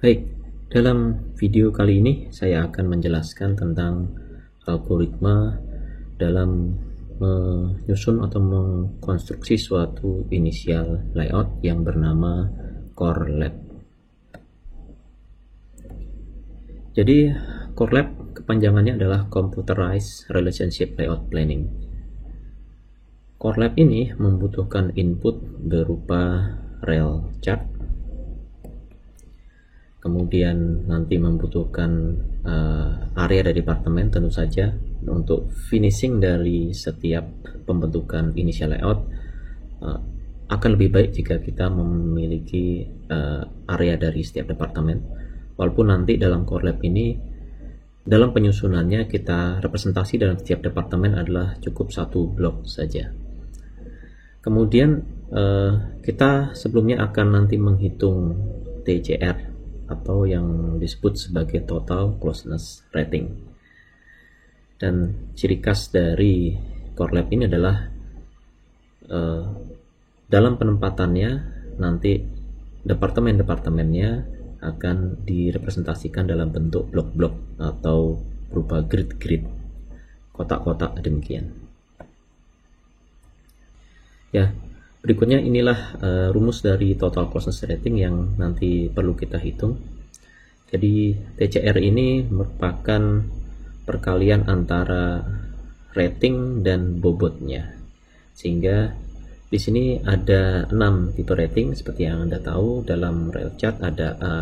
Baik, dalam video kali ini saya akan menjelaskan tentang algoritma dalam menyusun atau mengkonstruksi suatu inisial layout yang bernama CoreLab. Jadi CoreLab kepanjangannya adalah Computerized Relationship Layout Planning. CoreLab ini membutuhkan input berupa rel chart, kemudian nanti membutuhkan area dari departemen tentu saja untuk finishing dari setiap pembentukan initial layout. Akan lebih baik jika kita memiliki area dari setiap departemen, walaupun nanti dalam CoreLab ini dalam penyusunannya kita representasi dalam setiap departemen adalah cukup satu blok saja. Kemudian kita sebelumnya akan nanti menghitung TCR atau yang disebut sebagai Total Closeness Rating. Dan ciri khas dari CoreLab ini adalah dalam penempatannya nanti departemen-departemennya akan direpresentasikan dalam bentuk blok-blok atau berupa grid-grid, kotak-kotak demikian. Ya, berikutnya inilah rumus dari Total Closeness Rating yang nanti perlu kita hitung. Jadi TCR ini merupakan perkalian antara rating dan bobotnya, sehingga di sini ada 6 tipe rating seperti yang Anda tahu. Dalam rel chart ada A,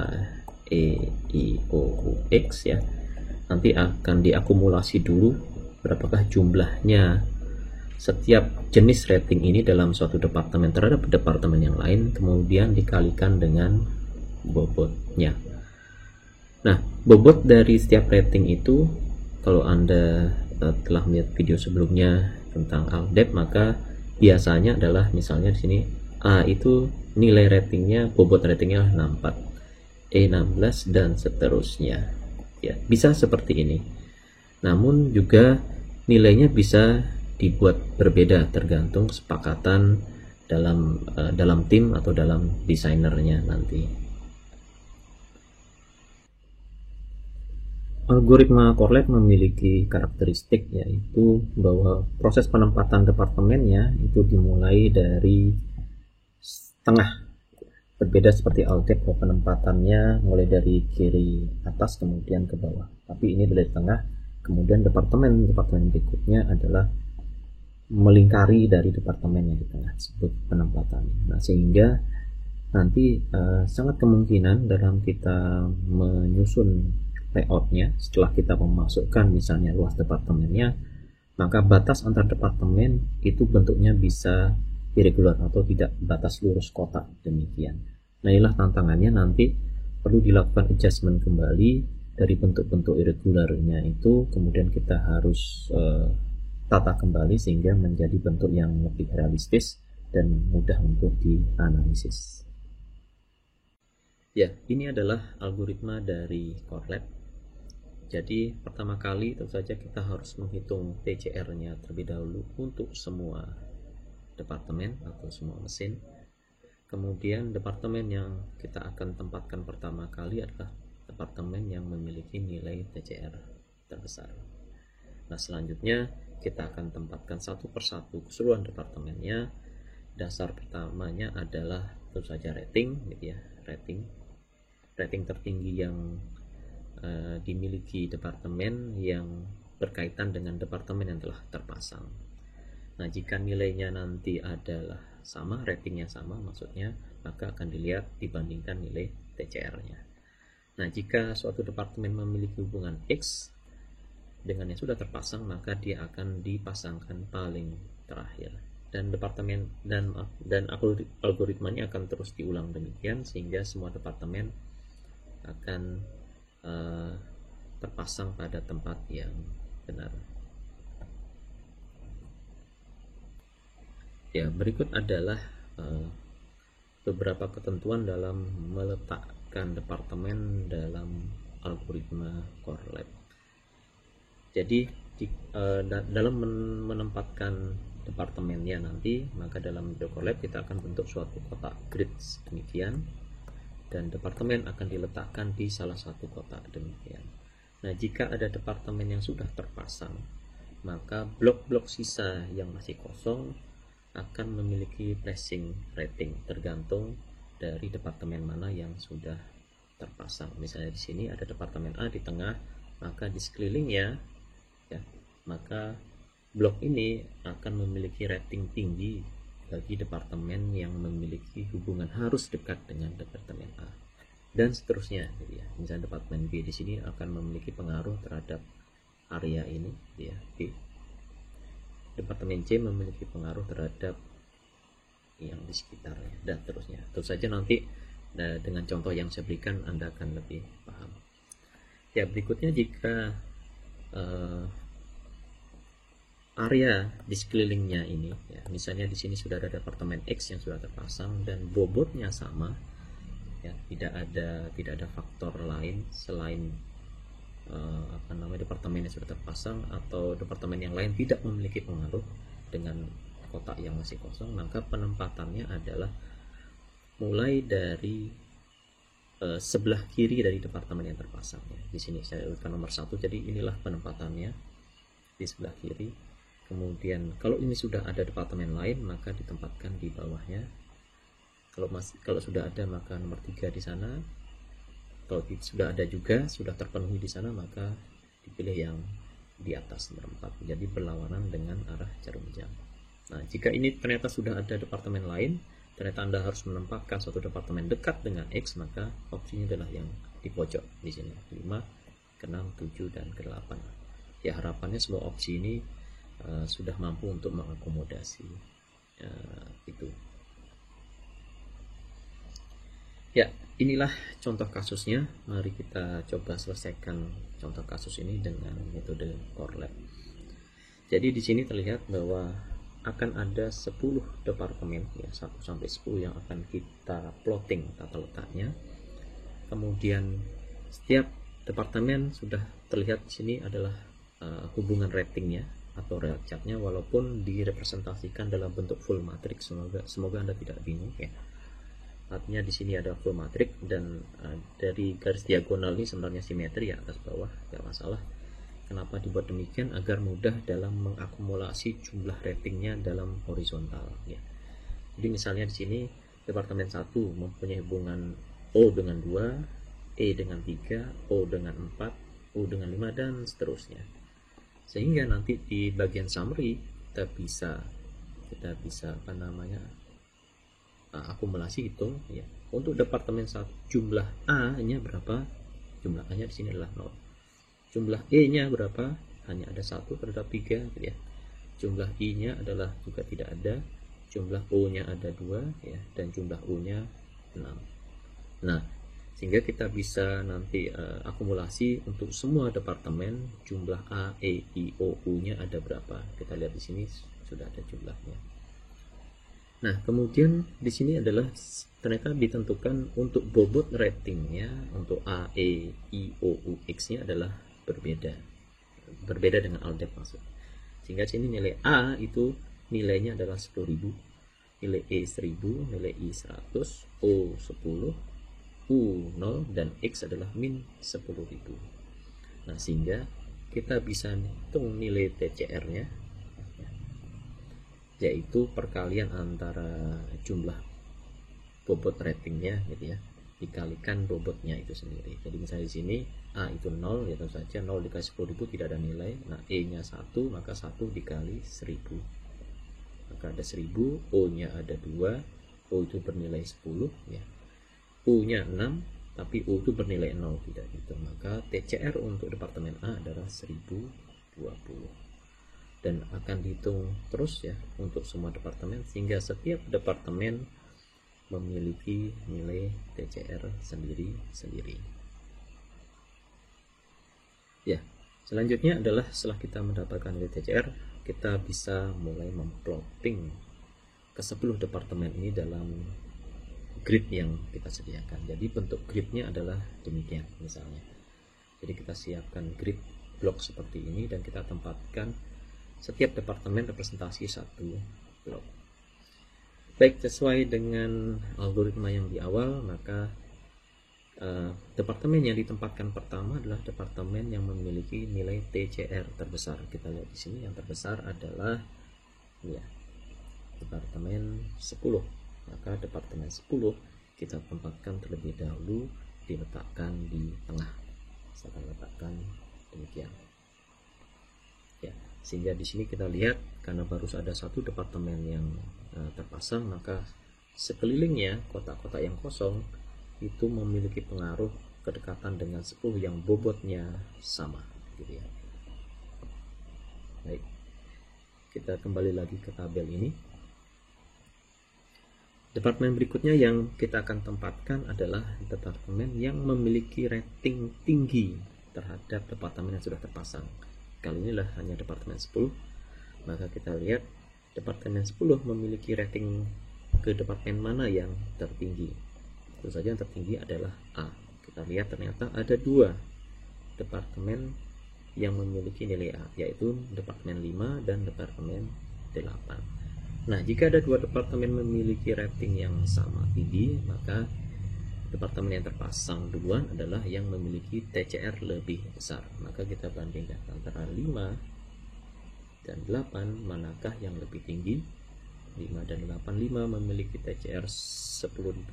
E, I, O, U, X ya. Nanti akan diakumulasi dulu berapakah jumlahnya setiap jenis rating ini dalam suatu departemen terhadap departemen yang lain, kemudian dikalikan dengan bobotnya. Nah, bobot dari setiap rating itu, kalau Anda telah melihat video sebelumnya tentang ALDEP, maka biasanya adalah misalnya di sini A itu nilai ratingnya, bobot ratingnya 64, E 16 dan seterusnya. Ya, bisa seperti ini. Namun juga nilainya bisa dibuat berbeda tergantung kesepakatan dalam tim atau dalam desainernya nanti. Algoritma CoreLab memiliki karakteristik, yaitu bahwa proses penempatan departemennya itu dimulai dari tengah, berbeda seperti ALDEP bahwa penempatannya mulai dari kiri atas kemudian ke bawah, tapi ini dari tengah, kemudian departemen berikutnya adalah melingkari dari departemen yang di tengah disebut penempatannya. Nah, sehingga nanti sangat kemungkinan dalam kita menyusun layoutnya, setelah kita memasukkan misalnya luas departemennya, maka batas antar departemen itu bentuknya bisa irregular atau tidak batas lurus kotak demikian. Nah, inilah tantangannya, nanti perlu dilakukan adjustment kembali dari bentuk-bentuk irregularnya itu, kemudian kita harus tata kembali sehingga menjadi bentuk yang lebih realistis dan mudah untuk dianalisis. Ya, ini adalah algoritma dari CoreLab. Jadi pertama kali tentu saja kita harus menghitung TCR-nya terlebih dahulu untuk semua departemen atau semua mesin. Kemudian departemen yang kita akan tempatkan pertama kali adalah departemen yang memiliki nilai TCR terbesar. Nah, selanjutnya kita akan tempatkan satu persatu keseluruhan departemennya. Dasar pertamanya adalah tentu saja rating, gitu ya, rating tertinggi yang dimiliki departemen yang berkaitan dengan departemen yang telah terpasang. Nah, jika nilainya nanti adalah sama, ratingnya sama maksudnya, maka akan dilihat dibandingkan nilai TCR-nya. Nah, jika suatu departemen memiliki hubungan X dengan yang sudah terpasang, maka dia akan dipasangkan paling terakhir. Dan departemen dan algoritmanya akan terus diulang demikian sehingga semua departemen akan terpasang pada tempat yang benar. Ya, berikut adalah beberapa ketentuan dalam meletakkan departemen dalam algoritma CoreLab. Jadi dalam menempatkan departemennya nanti, maka dalam CoreLab kita akan bentuk suatu kotak grid demikian. dan departemen akan diletakkan di salah satu kotak demikian. Nah, jika ada departemen yang sudah terpasang, maka blok-blok sisa yang masih kosong akan memiliki pricing rating tergantung dari departemen mana yang sudah terpasang. Misalnya di sini ada departemen A di tengah, maka di sekelilingnya ya, maka blok ini akan memiliki rating tinggi bagi departemen yang memiliki hubungan harus dekat dengan departemen A, dan seterusnya gitu ya. Misalnya departemen B di sini akan memiliki pengaruh terhadap area ini ya, B. Departemen C memiliki pengaruh terhadap yang di sekitarnya, dan seterusnya. Tentu saja nanti dengan contoh yang saya berikan Anda akan lebih paham. Ya, berikutnya jika area di sekelilingnya ini ya, misalnya di sini sudah ada departemen X yang sudah terpasang dan bobotnya sama ya, tidak ada faktor lain selain departemen yang sudah terpasang atau departemen yang lain tidak memiliki pengaruh dengan kotak yang masih kosong, maka penempatannya adalah mulai dari sebelah kiri dari departemen yang terpasang ya. Di sini saya urutkan nomor 1, jadi inilah penempatannya di sebelah kiri. Kemudian kalau ini sudah ada departemen lain, maka ditempatkan di bawahnya. Kalau sudah ada, maka nomor 3 di sana. Kalau sudah ada juga, sudah terpenuhi di sana, maka dipilih yang di atas nomor 4. Jadi berlawanan dengan arah jarum jam. Nah, jika ini ternyata sudah ada departemen lain, ternyata Anda harus menempatkan suatu departemen dekat dengan X, maka opsinya adalah yang di pojok di sini, 5, ke 6, 7, dan ke 8. Ya, harapannya semua opsi ini sudah mampu untuk mengakomodasi itu. Ya, inilah contoh kasusnya. Mari kita coba selesaikan contoh kasus ini dengan metode core lab. Jadi di sini terlihat bahwa akan ada 10 departemen ya, 1 sampai 10 yang akan kita plotting tata letaknya. Kemudian setiap departemen sudah terlihat di sini adalah hubungan ratingnya atau rel chartnya, walaupun direpresentasikan dalam bentuk full matrix. Semoga Anda tidak bingung ya. Artinya di sini ada full matrix dan dari garis diagonal ini sebenarnya simetri ya, atas bawah, tidak masalah. Kenapa dibuat demikian? Agar mudah dalam mengakumulasi jumlah ratingnya dalam horizontal ya. Jadi misalnya di sini departemen 1 mempunyai hubungan O dengan 2, E dengan 3, O dengan 4, U dengan 5, dan seterusnya. Sehingga nanti di bagian summary kita bisa akumulasi hitung ya. Untuk departemen 1 jumlah A-nya berapa? Jumlah A-nya di sini adalah 0. Jumlah E-nya berapa? Hanya ada 1 terhadap 3 gitu ya. Jumlah I-nya adalah juga tidak ada. Jumlah O-nya ada 2 ya, dan jumlah U-nya 6. Nah, sehingga kita bisa nanti akumulasi untuk semua departemen jumlah A, E, I, O, U-nya ada berapa. Kita lihat di sini sudah ada jumlahnya. Nah, kemudian di sini adalah ternyata ditentukan untuk bobot ratingnya untuk A, E, I, O, U, X-nya adalah berbeda dengan ALDEP maksud. Sehingga sini nilai A itu nilainya adalah 10.000, nilai E 1000, nilai I 100, O 10, U 0, dan X adalah min 10.000. Nah, sehingga kita bisa hitung nilai TCR-nya, yaitu perkalian antara jumlah bobot ratingnya gitu ya, dikalikan bobotnya itu sendiri. Jadi misalnya di sini A itu 0, ya tentu saja 0 dikali 10.000 tidak ada nilai. Nah, E-nya 1, maka 1 dikali 1000. Maka ada 1000, O-nya ada 2, O itu bernilai 10 ya. U-nya 6, tapi U itu bernilai 0, tidak gitu. Maka TCR untuk departemen A adalah 1020. Dan akan dihitung terus ya untuk semua departemen, sehingga setiap departemen memiliki nilai TCR sendiri-sendiri. Ya, selanjutnya adalah setelah kita mendapatkan nilai TCR, kita bisa mulai memplotting ke 10 departemen ini dalam grid yang kita sediakan. Jadi bentuk gridnya adalah demikian misalnya. Jadi kita siapkan grid blok seperti ini dan kita tempatkan setiap departemen representasi satu blok. Baik, sesuai dengan algoritma yang di awal, maka departemen yang ditempatkan pertama adalah departemen yang memiliki nilai TCR terbesar. Kita lihat di sini yang terbesar adalah ya, departemen 10. Maka departemen 10 kita tempatkan terlebih dahulu, diletakkan di tengah. Saya akan letakkan demikian. Ya, sehingga di sini kita lihat karena baru ada satu departemen yang terpasang, maka sekelilingnya kotak-kotak yang kosong itu memiliki pengaruh kedekatan dengan 10 yang bobotnya sama, gitu ya. Baik, kita kembali lagi ke tabel ini. Departemen berikutnya yang kita akan tempatkan adalah departemen yang memiliki rating tinggi terhadap departemen yang sudah terpasang. Kali inilah hanya departemen 10, maka kita lihat departemen 10 memiliki rating ke departemen mana yang tertinggi. Tentu saja yang tertinggi adalah A. Kita lihat ternyata ada 2 departemen yang memiliki nilai A, yaitu departemen 5 dan departemen 8. Nah, jika ada 2 departemen memiliki rating yang sama tinggi, maka departemen yang terpasang duluan adalah yang memiliki TCR lebih besar. Maka kita bandingkan antara 5 dan 8, manakah yang lebih tinggi. 5 dan 8, 5 memiliki TCR 10.100,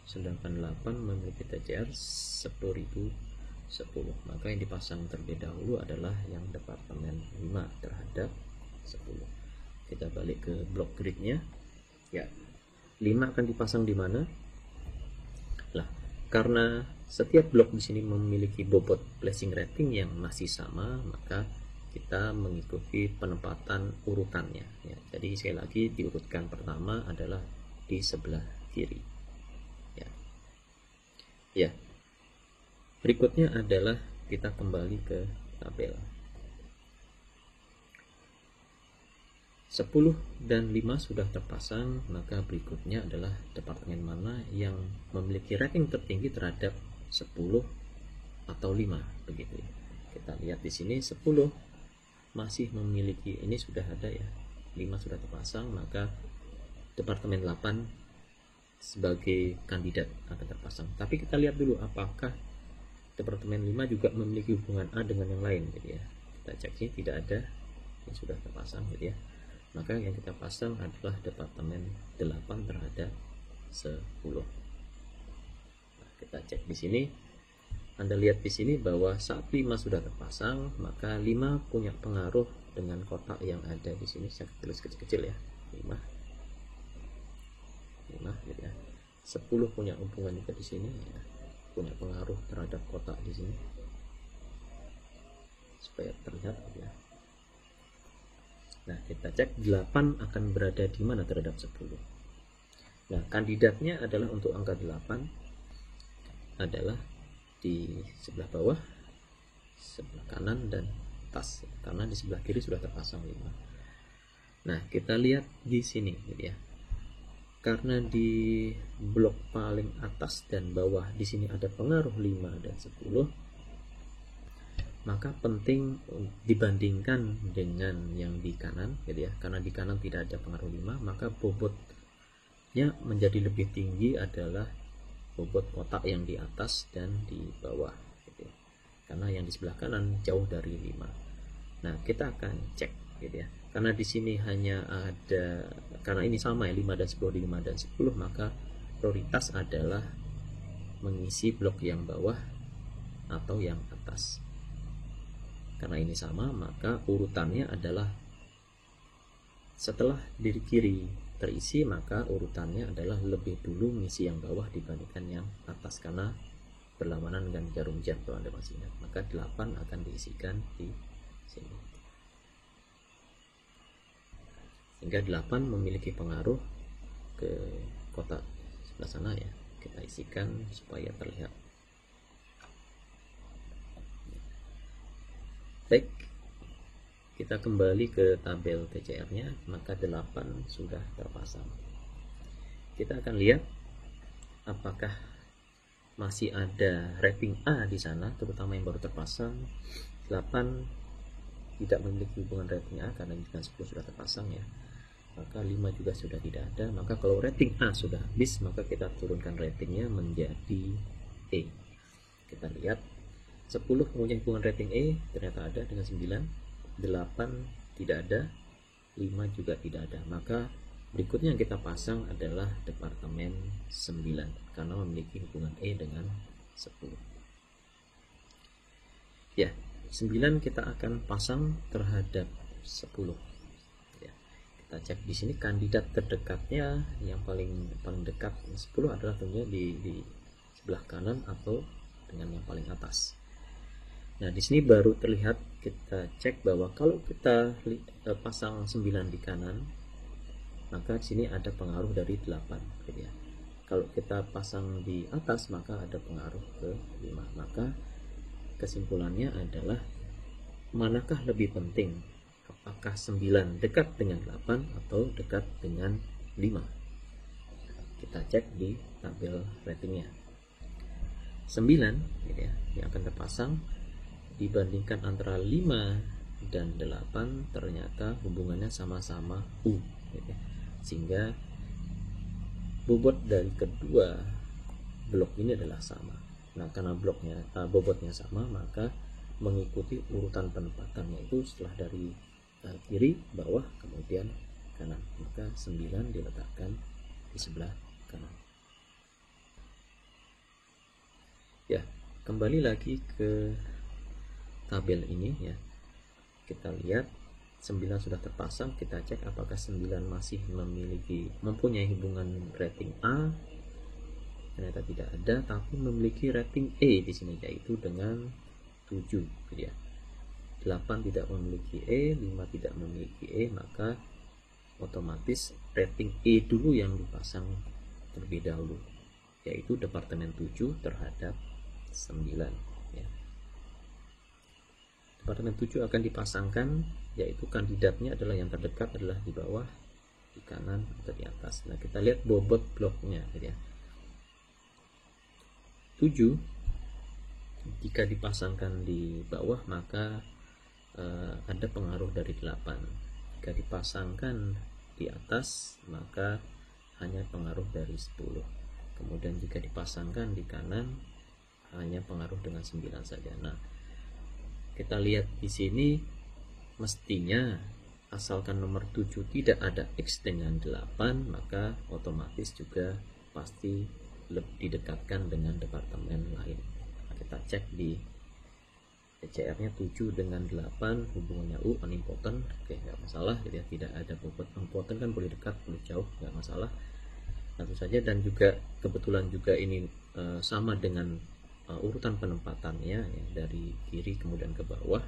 sedangkan 8 memiliki TCR 10.010. Maka yang dipasang terlebih dahulu adalah yang departemen 5 terhadap 10. Kita balik ke blok gridnya. Ya, 5 akan dipasang di mana? Lah, karena setiap blok di sini memiliki bobot placing rating yang masih sama, maka kita mengikuti penempatan urutannya. Ya, jadi sekali lagi diurutkan pertama adalah di sebelah kiri. Ya, berikutnya adalah kita kembali ke tabel. 10 dan 5 sudah terpasang, maka berikutnya adalah departemen mana yang memiliki rating tertinggi terhadap 10 atau 5, begitu ya. Kita lihat di sini 10 masih memiliki, ini sudah ada ya, 5 sudah terpasang, maka departemen 8 sebagai kandidat akan terpasang. Tapi kita lihat dulu apakah departemen 5 juga memiliki hubungan A dengan yang lain, gitu ya. Kita cek sini tidak ada yang sudah terpasang, gitu ya. Maka yang kita pasang adalah departemen 8 terhadap 10. Nah, kita cek di sini. Anda lihat di sini bahwa saat 5 sudah terpasang, maka 5 punya pengaruh dengan kotak yang ada di sini. Saya tulis kecil-kecil ya. 5 gitu ya. 10 punya hubungan juga di sini ya. Punya pengaruh terhadap kotak di sini. Supaya terlihat ya. Nah, kita cek 8 akan berada di mana terhadap 10. Nah, kandidatnya adalah untuk angka 8 adalah di sebelah bawah, sebelah kanan dan atas. Karena di sebelah kiri sudah terpasang 5. Nah, kita lihat di sini gitu ya. Karena di blok paling atas dan bawah di sini ada pengaruh 5 dan 10, maka penting dibandingkan dengan yang di kanan gitu ya. Karena di kanan tidak ada pengaruh 5, maka bobotnya menjadi lebih tinggi adalah bobot kotak yang di atas dan di bawah gitu ya. Karena yang di sebelah kanan jauh dari 5. Nah, kita akan cek gitu ya. Karena di sini hanya ada, karena ini sama ya, 5 dan 10, 5 dan 10, maka prioritas adalah mengisi blok yang bawah atau yang atas. Karena ini sama, maka urutannya adalah setelah di kiri terisi, maka urutannya adalah lebih dulu mengisi yang bawah dibandingkan yang atas, karena berlawanan dengan jarum jam kalau Anda masih ingat. Maka 8 akan diisikan di sini. Sehingga 8 memiliki pengaruh ke kotak sebelah sana ya. Kita isikan supaya terlihat. Baik, kita kembali ke tabel TCR-nya, maka 8 sudah terpasang. Kita akan lihat apakah masih ada rating A di sana, terutama yang baru terpasang. 8 tidak memiliki hubungan rating A karena dengan 10 sudah terpasang ya. Maka 5 juga sudah tidak ada. Maka kalau rating A sudah habis, maka kita turunkan ratingnya menjadi E. Kita lihat 10 mempunyai hubungan rating E, ternyata ada dengan 9, 8 tidak ada, 5 juga tidak ada. Maka berikutnya yang kita pasang adalah departemen 9 karena memiliki hubungan E dengan 10. Ya, 9 kita akan pasang terhadap 10. Ya, kita cek di sini kandidat terdekatnya yang paling dekat 10 adalah tentunya di sebelah kanan atau dengan yang paling atas. Nah, di sini baru terlihat, kita cek bahwa kalau kita pasang 9 di kanan, maka di sini ada pengaruh dari 8, gitu ya. Kalau kita pasang di atas, maka ada pengaruh ke 5. Maka kesimpulannya adalah manakah lebih penting? Apakah 9 dekat dengan 8 atau dekat dengan 5? Kita cek di tabel ratingnya. 9 gitu ya, yang akan terpasang dibandingkan antara 5 dan 8 ternyata hubungannya sama-sama U gitu ya. Sehingga bobot dari kedua blok ini adalah sama. Nah, karena bobotnya sama, maka mengikuti urutan penempatannya itu setelah dari kiri, bawah, kemudian kanan. Maka 9 diletakkan di sebelah kanan. Ya, kembali lagi ke tabel ini ya. Kita lihat 9 sudah terpasang, kita cek apakah 9 masih mempunyai hubungan rating A. Ternyata tidak ada, tapi memiliki rating E di sini, yaitu dengan 7 gitu ya. 8 tidak memiliki E, 5 tidak memiliki E, maka otomatis rating E dulu yang dipasang terlebih dahulu, yaitu departemen 7 terhadap 9 ya. Departemen 7 akan dipasangkan, yaitu kandidatnya adalah yang terdekat adalah di bawah, di kanan atau di atas. Nah, kita lihat bobot bloknya gitu ya. 7 jika dipasangkan di bawah maka ada pengaruh dari 8. Jika dipasangkan di atas maka hanya pengaruh dari 10. Kemudian jika dipasangkan di kanan hanya pengaruh dengan 9 saja. Nah, kita lihat di sini mestinya asalkan nomor 7 tidak ada X dengan 8, maka otomatis juga pasti didekatkan dengan departemen lain. Nah, kita cek di TCR-nya 7 dengan 8 hubungannya U unimportant, oke, nggak masalah gitu ya, tidak ada bobot. Unimportant kan boleh dekat boleh jauh, nggak masalah, tentu saja. Dan juga kebetulan juga ini sama dengan urutan penempatannya ya, dari kiri kemudian ke bawah.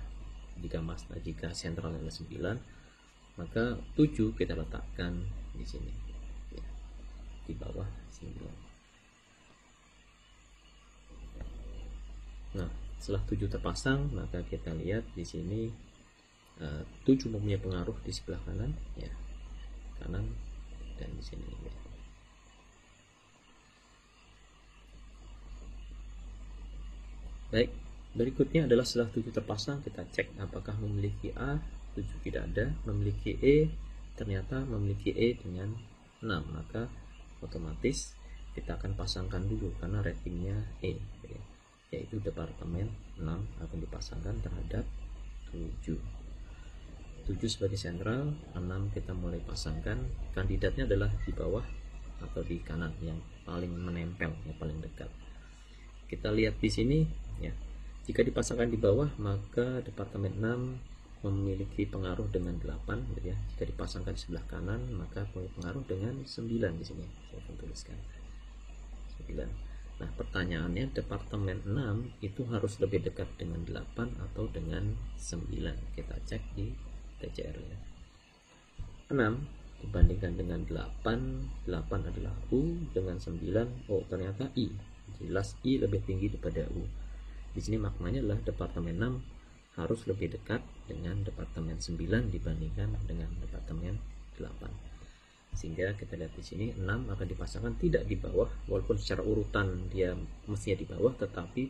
Jika sentral adalah 9, maka 7 kita letakkan di sini ya, di bawah 9. Nah, setelah 7 terpasang, maka kita lihat di sini 7 mempunyai pengaruh di sebelah kanan ya, kanan dan di sini ya. Baik, berikutnya adalah setelah 7 terpasang, kita cek apakah memiliki A. 7 tidak ada. Memiliki E, ternyata memiliki E dengan 6, maka otomatis kita akan pasangkan dulu karena ratingnya E ya, yaitu departemen 6 akan dipasangkan terhadap 7. 7 sebagai sentral, 6 kita mulai pasangkan. Kandidatnya adalah di bawah atau di kanan, yang paling menempel, yang paling dekat. Kita lihat di sini ya, jika dipasangkan di bawah maka departemen 6 memiliki pengaruh dengan 8 gitu ya. Jika dipasangkan di sebelah kanan maka memiliki pengaruh dengan 9 di sini. Saya akan tuliskan 9. Nah, pertanyaannya departemen 6 itu harus lebih dekat dengan 8 atau dengan 9. Kita cek di TCR ya. 6 dibandingkan dengan 8 adalah U, dengan 9 oh ternyata I. Jelas I lebih tinggi daripada U. Di sini maknanya adalah departemen 6 harus lebih dekat dengan departemen 9 dibandingkan dengan departemen 8. Sehingga kita lihat di sini 6 akan dipasangkan tidak di bawah, walaupun secara urutan dia mestinya di bawah, tetapi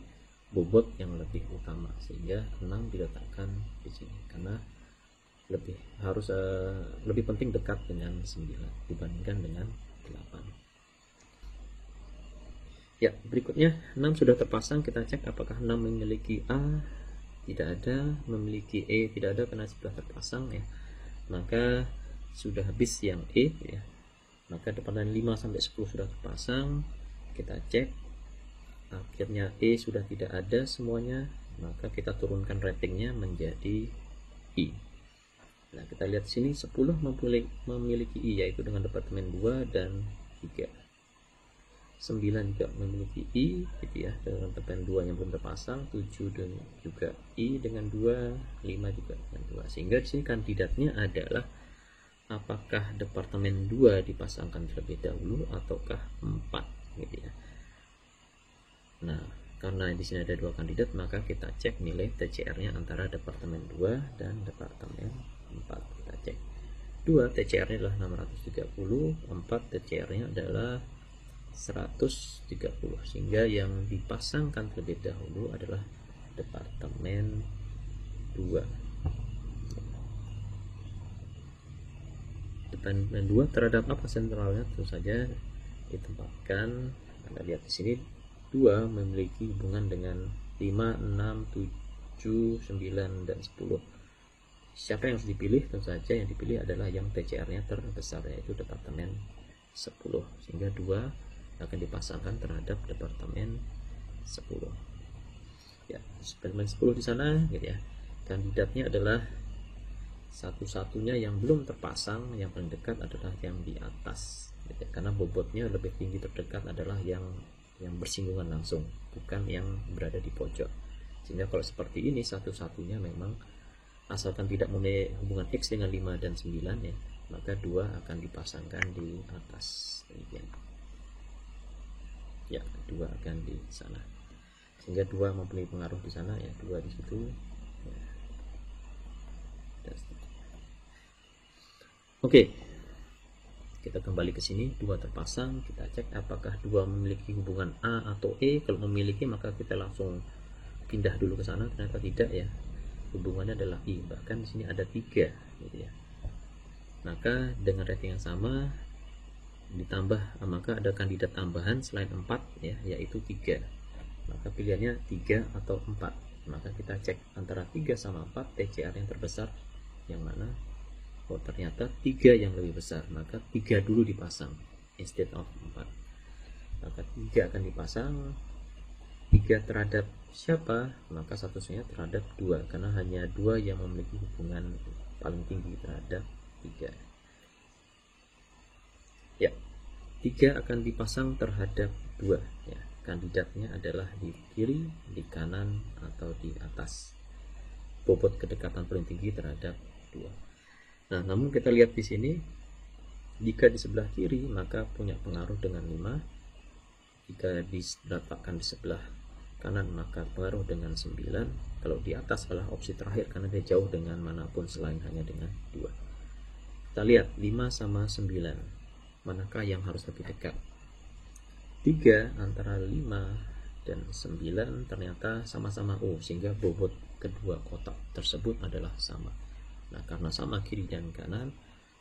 bobot yang lebih utama, sehingga 6 diletakkan di sini karena lebih penting dekat dengan 9 dibandingkan dengan 8. Ya, berikutnya 6 sudah terpasang, kita cek apakah 6 memiliki A, tidak ada, memiliki E, tidak ada karena sudah terpasang ya. Maka sudah habis yang E ya. Maka departemen 5 sampai 10 sudah terpasang, kita cek akhirnya E sudah tidak ada semuanya, maka kita turunkan ratingnya menjadi I. Nah, kita lihat sini 10 memiliki I, yaitu dengan departemen 2 dan 3. 9 juga memiliki I gitu ya, dengan departemen 2 yang belum terpasang. 7 dan juga I dengan 2, 5 juga dengan 2. Sehingga di sini kandidatnya adalah apakah departemen 2 dipasangkan terlebih dahulu ataukah 4 gitu ya. Nah, karena di sini ada 2 kandidat, maka kita cek nilai TCR-nya antara departemen 2 dan departemen 4. Kita cek 2 TCR-nya adalah 630, 4 TCR-nya adalah 130, sehingga yang dipasangkan terlebih dahulu adalah departemen 2. Departemen 2 terhadap apa sentralnya? Tentu saja ditempatkan, Anda lihat di sini 2 memiliki hubungan dengan 5, 6, 7, 9 dan 10. Siapa yang harus dipilih? Tentu saja yang dipilih adalah yang TCR-nya terbesar, yaitu departemen 10, sehingga 2 akan dipasangkan terhadap departemen 10. Ya, departemen 10 di sana gitu ya. Kandidatnya adalah satu-satunya yang belum terpasang, yang paling dekat adalah yang di atas gitu ya. Karena bobotnya lebih tinggi, terdekat adalah yang bersinggungan langsung, bukan yang berada di pojok. Sehingga kalau seperti ini satu-satunya memang, asalkan tidak memiliki hubungan X dengan 5 dan 9 ya, maka 2 akan dipasangkan di atas demikian. Ya, 2 akan di sana, sehingga 2 mempunyai pengaruh di sana ya, 2 di situ ya. Oke, kita kembali ke sini, 2 terpasang, kita cek apakah 2 memiliki hubungan A atau E. Kalau memiliki maka kita langsung pindah dulu ke sana, ternyata tidak ya, hubungannya adalah I, bahkan di sini ada 3 gitu ya. Maka dengan rating yang sama ditambah, maka ada kandidat tambahan selain 4 ya, yaitu 3. Maka pilihannya 3 atau 4. Maka kita cek antara 3 sama 4, TCR yang terbesar yang mana? Oh, ternyata 3 yang lebih besar, maka 3 dulu dipasang instead of 4. Maka 3 akan dipasang. 3 terhadap siapa? Maka satu-satunya terhadap 2, karena hanya 2 yang memiliki hubungan paling tinggi terhadap 3. Ya, 3 akan dipasang terhadap 2 ya. Kandidatnya adalah di kiri, di kanan, atau di atas. Bobot kedekatan paling tinggi terhadap 2. Nah, namun kita lihat di sini, jika di sebelah kiri maka punya pengaruh dengan 5. Jika diletakkan di sebelah kanan maka pengaruh dengan 9. Kalau di atas adalah opsi terakhir karena dia jauh dengan manapun selain hanya dengan 2. Kita lihat 5 sama 9. Manakah yang harus lebih dekat? 3 antara 5 dan 9 ternyata sama-sama O, sehingga bobot kedua kotak tersebut adalah sama. Nah, karena sama kiri dan kanan,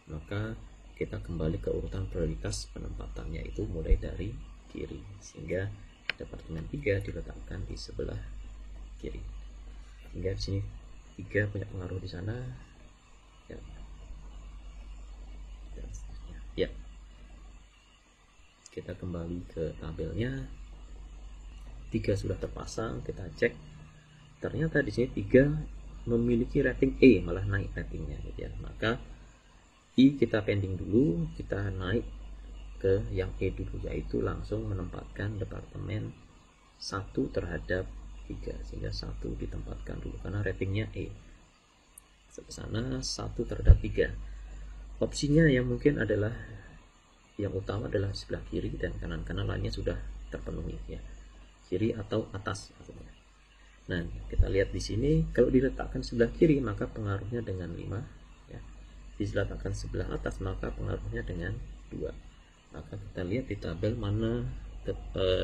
maka kita kembali ke urutan prioritas penempatannya, itu mulai dari kiri, sehingga departemen 3 diletakkan di sebelah kiri. Hingga di sini 3 punya pengaruh di sana ya. Ya. Kita kembali ke tabelnya. 3 sudah terpasang, kita cek. Ternyata di sini 3 memiliki rating E, malah naik ratingnya gitu ya. Maka I kita pending dulu, kita naik ke yang E dulu, yaitu langsung menempatkan departemen 1 terhadap 3, sehingga 1 ditempatkan dulu karena ratingnya E. Sana 1 terhadap 3. Opsinya yang mungkin adalah, yang utama adalah sebelah kiri, dan kanan-kanan lainnya sudah terpenuhi ya, kiri atau atas maksudnya. Nah, kita lihat di sini, kalau diletakkan sebelah kiri maka pengaruhnya dengan 5 ya. Diletakkan sebelah atas maka pengaruhnya dengan 2. Maka kita lihat di tabel mana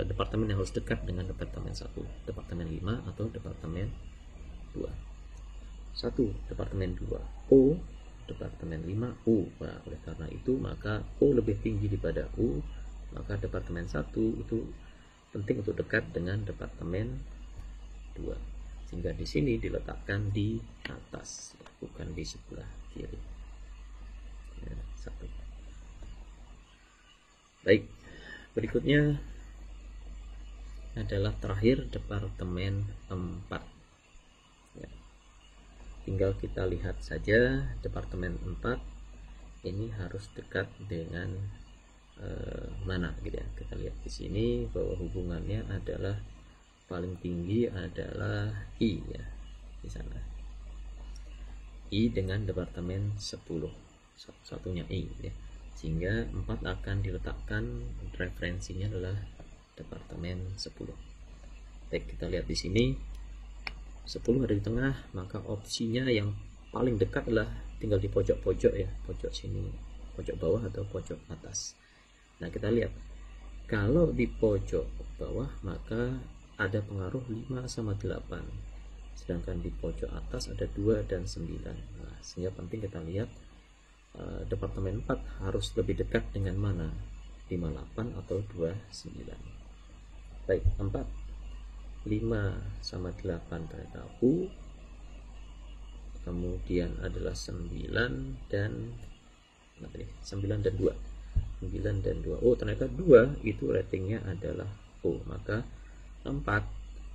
departemen yang harus dekat dengan departemen 1, departemen 5 atau departemen 2. 1 departemen 2 O, departemen 5 U. Nah, oleh karena itu maka O lebih tinggi daripada U, maka departemen 1 itu penting untuk dekat dengan departemen 2, sehingga di sini diletakkan di atas, bukan di sebelah kiri. Ya, 1. Baik, berikutnya adalah terakhir departemen 4. Ya. Tinggal kita lihat saja departemen 4 ini harus dekat dengan mana gitu ya. Kita lihat di sini bahwa hubungannya adalah paling tinggi adalah I ya, di sana. I dengan departemen 10. Satunya I ya. Sehingga 4 akan diletakkan referensinya adalah departemen 10. Baik, kita lihat di sini 10 ada di tengah, maka opsinya yang paling dekat adalah tinggal di pojok-pojok ya, pojok sini, pojok bawah atau pojok atas. Nah, kita lihat kalau di pojok bawah maka ada pengaruh 5 sama 8, sedangkan di pojok atas ada 2 dan 9. Nah, sehingga penting kita lihat departemen 4 harus lebih dekat dengan mana, 58 atau 29. Baik, 4 5 sama 8 ternyata U, kemudian adalah 9 dan 9 dan 2. 9 dan 2. Oh, ternyata 2 itu ratingnya adalah O, maka 4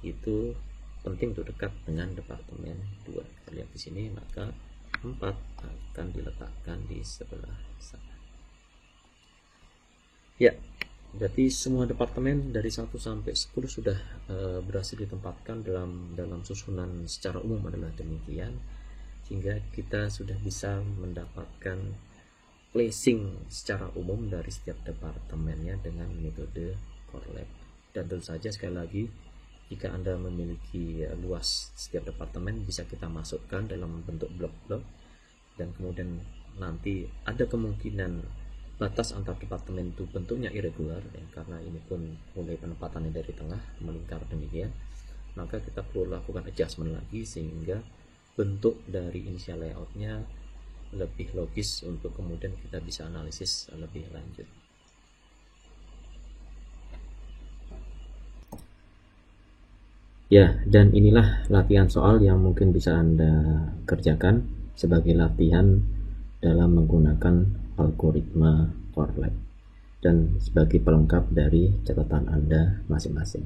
itu penting untuk dekat dengan departemen 2. Kita lihat di sini, maka 4 akan diletakkan di sebelah sana. Ya, berarti semua departemen dari 1 sampai 10 sudah berhasil ditempatkan dalam susunan secara umum adalah demikian, sehingga kita sudah bisa mendapatkan placing secara umum dari setiap departemennya dengan metode core lab. Dan tentu saja sekali lagi, jika Anda memiliki luas setiap departemen, bisa kita masukkan dalam bentuk blok-blok, dan kemudian nanti ada kemungkinan batas antar departemen itu bentuknya irregular ya, karena ini pun mulai penempatannya dari tengah melingkar demikian, maka kita perlu lakukan adjustment lagi sehingga bentuk dari initial layoutnya lebih logis untuk kemudian kita bisa analisis lebih lanjut. Ya, dan inilah latihan soal yang mungkin bisa Anda kerjakan sebagai latihan dalam menggunakan algoritma core lab dan sebagai pelengkap dari catatan Anda masing-masing.